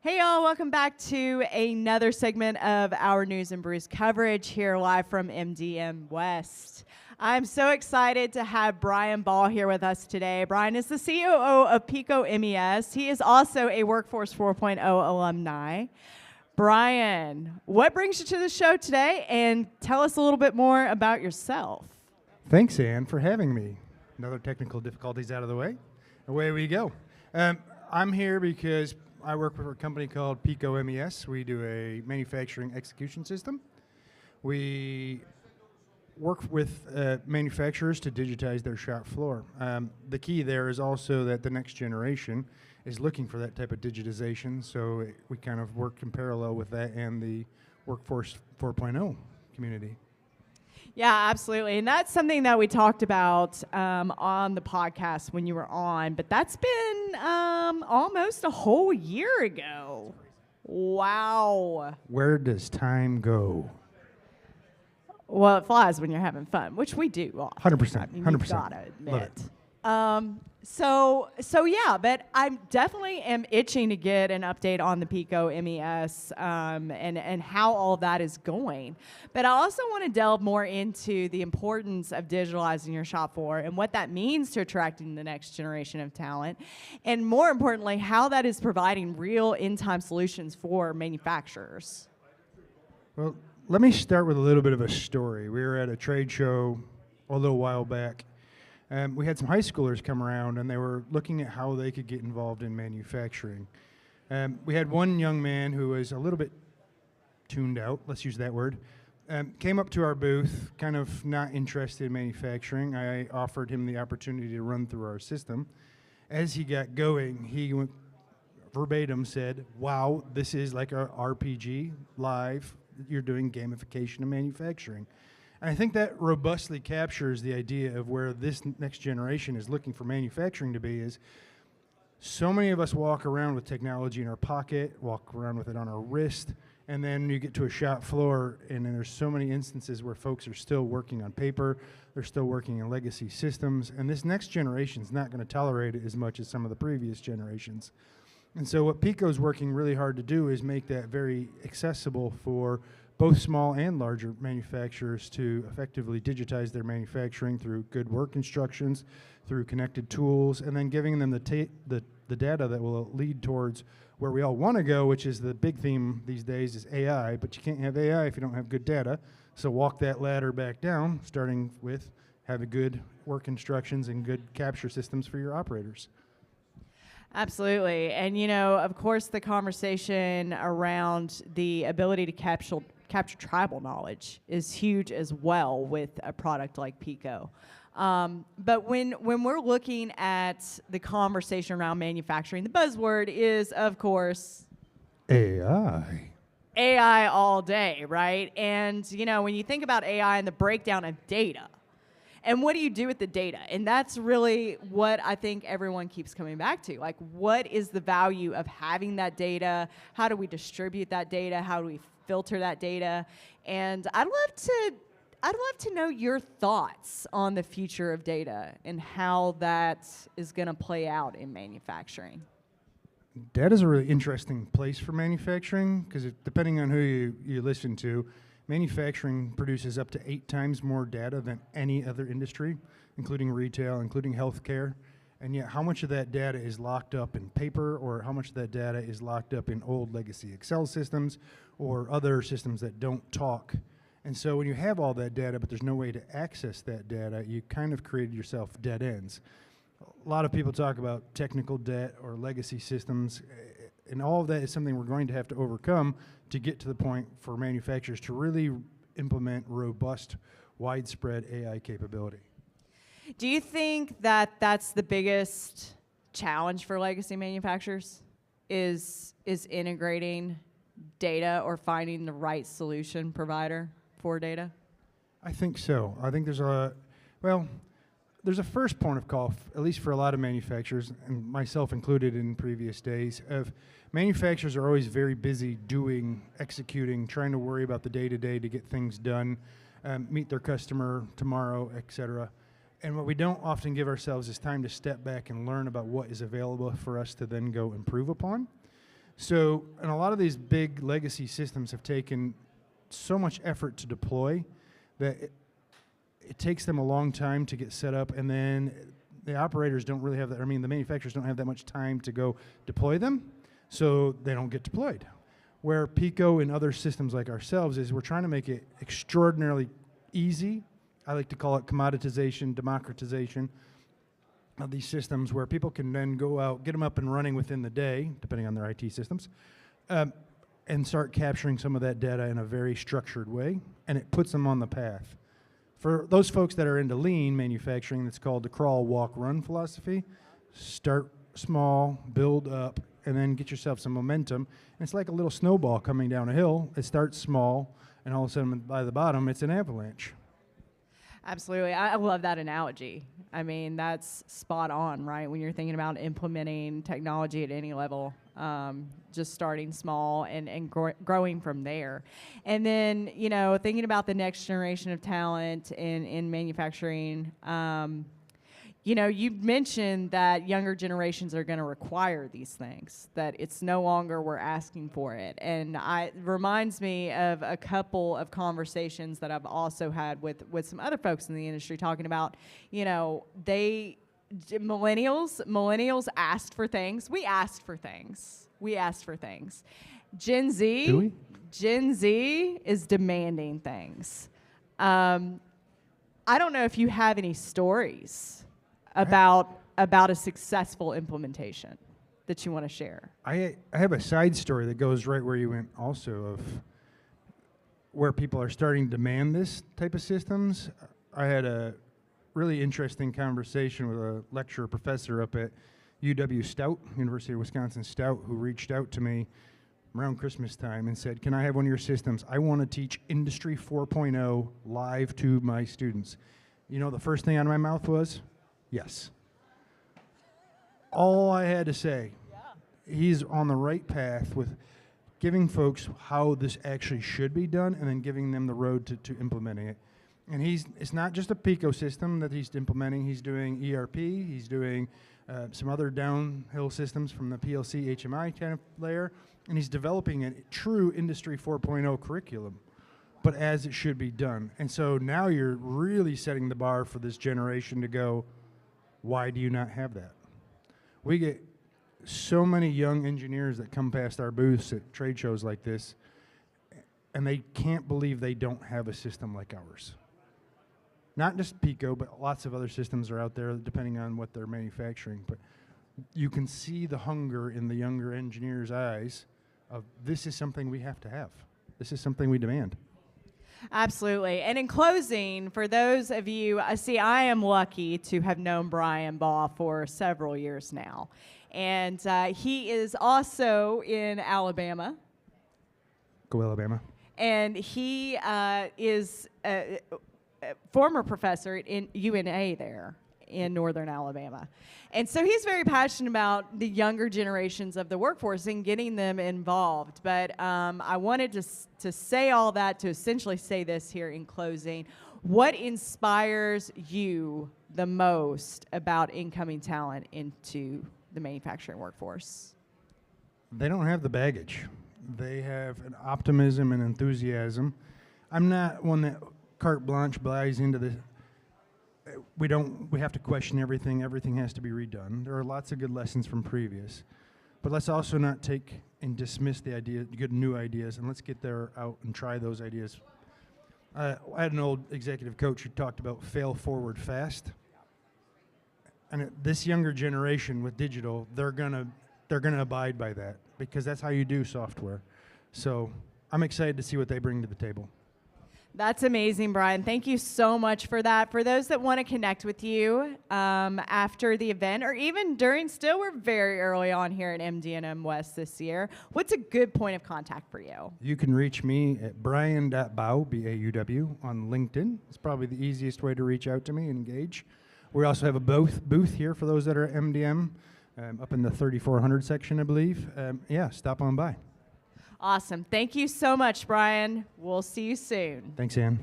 Hey y'all, welcome back to another segment of our News and Brews coverage here live from MD&M West. I'm so excited to have Bryan Bauw here with us today. Bryan is the COO of Pico MES. He is also a Workforce 4.0 alumni. Bryan, what brings you to the show today? And tell us a little bit more about yourself. Thanks, Ann, for having me. Another technical difficulties out of the way. Away we go. I'm here because I work for a company called Pico MES. We do a manufacturing execution system. We work with manufacturers to digitize their shop floor. The key there is also that the next generation is looking for that type of digitization, so we kind of work in parallel with that and the Workforce 4.0 community. Yeah, absolutely. And that's something that we talked about on the podcast when you were on, but that's been almost a whole year ago. Wow. Where does time go? Well, it flies when you're having fun, which we do. 100%. I mean, 100%. you gotta admit. Love it. So yeah, but I definitely am itching to get an update on the Pico MES and how all of that is going. But I also want to delve more into the importance of digitalizing your shop floor and what that means to attracting the next generation of talent, and more importantly, how that is providing real in-time solutions for manufacturers. Well, let me start with a little bit of a story. We were at a trade show a little while back. We had some high schoolers come around, and they were looking at how they could get involved in manufacturing. We had one young man who was a little bit tuned out, let's use that word, came up to our booth, kind of not interested in manufacturing. I offered him the opportunity to run through our system. As he got going, he went verbatim said, "Wow, this is like a RPG live. You're doing gamification of manufacturing." And I think that robustly captures the idea of where this next generation is looking for manufacturing to be. Is so many of us walk around with technology in our pocket, walk around with it on our wrist, and then you get to a shop floor, and then there's so many instances where folks are still working on paper, they're still working in legacy systems, and this next generation is not going to tolerate it as much as some of the previous generations. And so what Pico's working really hard to do is make that very accessible for both small and larger manufacturers to effectively digitize their manufacturing through good work instructions, through connected tools, and then giving them the data that will lead towards where we all want to go, which is the big theme these days is AI, but you can't have AI if you don't have good data. So walk that ladder back down, starting with having good work instructions and good capture systems for your operators. Absolutely. And, you know, of course, the conversation around the ability to capture tribal knowledge is huge as well with a product like Pico. But when we're looking at the conversation around manufacturing, the buzzword is, of course, AI. AI all day, right? And, you know, when you think about AI and the breakdown of data, and what do you do with the data? And that's really what I think everyone keeps coming back to. Like, what is the value of having that data? How do we distribute that data? How do we filter that data? And I'd love to know your thoughts on the future of data and how that is going to play out in manufacturing. Data is a really interesting place for manufacturing because depending on who you listen to, manufacturing produces up to 8 times more data than any other industry, including retail, including healthcare. And yet how much of that data is locked up in paper, or how much of that data is locked up in old legacy Excel systems or other systems that don't talk? And so when you have all that data but there's no way to access that data, you kind of created yourself dead ends. A lot of people talk about technical debt or legacy systems, and all of that is something we're going to have to overcome to get to the point for manufacturers to really implement robust, widespread AI capability. Do you think that that's the biggest challenge for legacy manufacturers is integrating data or finding the right solution provider for data? I think so. I think there's a first point of call, at least for a lot of manufacturers, and myself included in previous days, of manufacturers are always very busy doing, executing, trying to worry about the day-to-day to get things done, meet their customer tomorrow, et cetera. And what we don't often give ourselves is time to step back and learn about what is available for us to then go improve upon. So, and a lot of these big legacy systems have taken so much effort to deploy that it takes them a long time to get set up, and then the operators don't really have that, the manufacturers don't have that much time to go deploy them, so they don't get deployed. Where Pico and other systems like ourselves is we're trying to make it extraordinarily easy. I like to call it commoditization, democratization of these systems, where people can then go out, get them up and running within the day, depending on their IT systems, and start capturing some of that data in a very structured way, and it puts them on the path. For those folks that are into lean manufacturing, it's called the crawl, walk, run philosophy. Start small, build up, and then get yourself some momentum. And it's like a little snowball coming down a hill. It starts small, and all of a sudden by the bottom, it's an avalanche. Absolutely. I love that analogy. I mean, that's spot on, right? When you're thinking about implementing technology at any level, just starting small and growing from there. And then, you know, thinking about the next generation of talent in manufacturing, you know, you mentioned that younger generations are going to require these things, that it's no longer we're asking for it. And it reminds me of a couple of conversations that I've also had with some other folks in the industry talking about, you know, millennials asked for things. We asked for things. Gen Z, Do we? Gen Z is demanding things. I don't know if you have any stories about a successful implementation that you want to share. I have a side story that goes right where you went also, of where people are starting to demand this type of systems. I had a really interesting conversation with a lecturer professor up at UW Stout, University of Wisconsin Stout, who reached out to me around Christmas time and said, can I have one of your systems? I want to teach Industry 4.0 live to my students. You know, the first thing out of my mouth was, yes. All I had to say, he's on the right path with giving folks how this actually should be done and then giving them the road to implementing it. And it's not just a Pico system that he's implementing. He's doing ERP, he's doing some other downhill systems from the PLC HMI kind of layer, and he's developing a true Industry 4.0 curriculum, but as it should be done. And so now you're really setting the bar for this generation to go, why do you not have that? We get so many young engineers that come past our booths at trade shows like this, and they can't believe they don't have a system like ours. Not just Pico, but lots of other systems are out there depending on what they're manufacturing. But you can see the hunger in the younger engineers' eyes of this is something we have to have. This is something we demand. Absolutely. And in closing, for those of you, I am lucky to have known Bryan Bauw for several years now. And he is also in Alabama. Go Alabama. And he is a former professor in UNA there in northern Alabama. And so he's very passionate about the younger generations of the workforce and getting them involved. But I wanted to say all that to essentially say this here in closing. What inspires you the most about incoming talent into the manufacturing workforce? They don't have the baggage. They have an optimism and enthusiasm. I'm not one that carte blanche buys into this. We have to question everything. Everything has to be redone. There are lots of good lessons from previous. But let's also not take and dismiss the good new ideas, and let's get there out and try those ideas. I had an old executive coach who talked about fail forward fast. And this younger generation with digital, they're gonna abide by that because that's how you do software. So I'm excited to see what they bring to the table. That's amazing, Bryan. Thank you so much for that. For those that want to connect with you after the event or even during, we're very early on here at MD&M West this year. What's a good point of contact for you? You can reach me at bryan.bauw, B-A-U-W, on LinkedIn. It's probably the easiest way to reach out to me and engage. We also have a booth here for those that are at MD&M, up in the 3400 section, I believe. Stop on by. Awesome. Thank you so much, Bryan. We'll see you soon. Thanks, Ann.